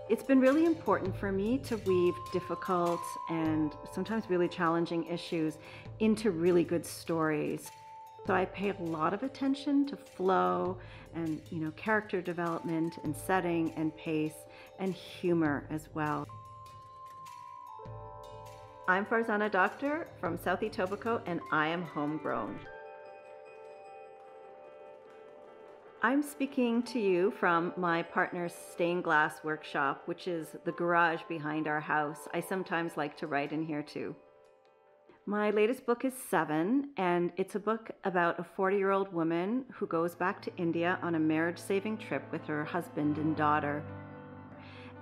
It's been really important for me to weave difficult and sometimes really challenging issues into really good stories. So I pay a lot of attention to flow and, character development and setting and pace and humor as well. I'm Farzana Doctor from South Etobicoke, and I am Homegrown. I'm speaking to you from my partner's stained glass workshop, which is the garage behind our house. I sometimes like to write in here too. My latest book is 7, and it's a book about a 40-year-old woman who goes back to India on a marriage-saving trip with her husband and daughter.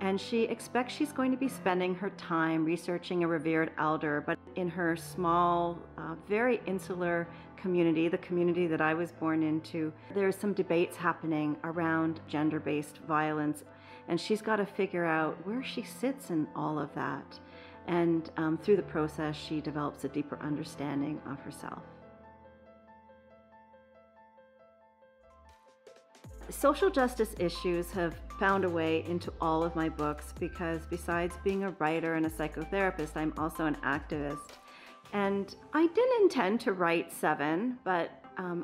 And she expects she's going to be spending her time researching a revered elder, but in her small, very insular community, the community that I was born into, there's some debates happening around gender-based violence, and she's got to figure out where she sits in all of that. And through the process, she develops a deeper understanding of herself. Social justice issues have found a way into all of my books because besides being a writer and a psychotherapist, I'm also an activist. And I didn't intend to write 7, but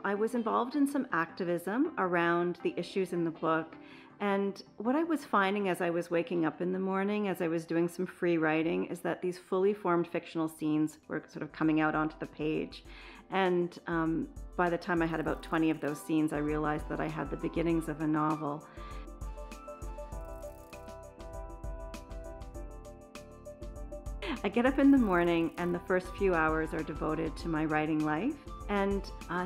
I was involved in some activism around the issues in the book. And what I was finding as I was waking up in the morning, as I was doing some free writing, is that these fully formed fictional scenes were sort of coming out onto the page. And by the time I had about 20 of those scenes, I realized that I had the beginnings of a novel. I get up in the morning and the first few hours are devoted to my writing life. And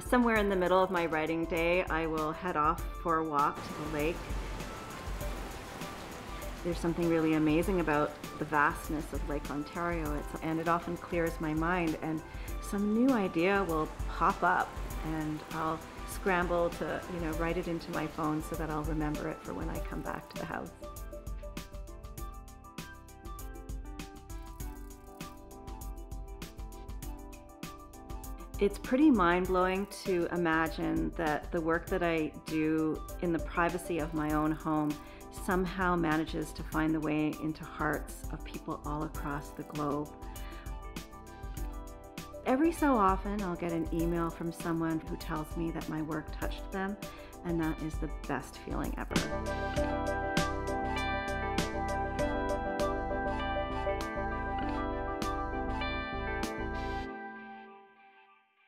somewhere in the middle of my writing day, I will head off for a walk to the lake. There's something really amazing about the vastness of Lake Ontario, and it often clears my mind, and some new idea will pop up, and I'll scramble to, write it into my phone so that I'll remember it for when I come back to the house. It's pretty mind-blowing to imagine that the work that I do in the privacy of my own home somehow manages to find the way into hearts of people all across the globe. Every so often, I'll get an email from someone who tells me that my work touched them, and that is the best feeling ever.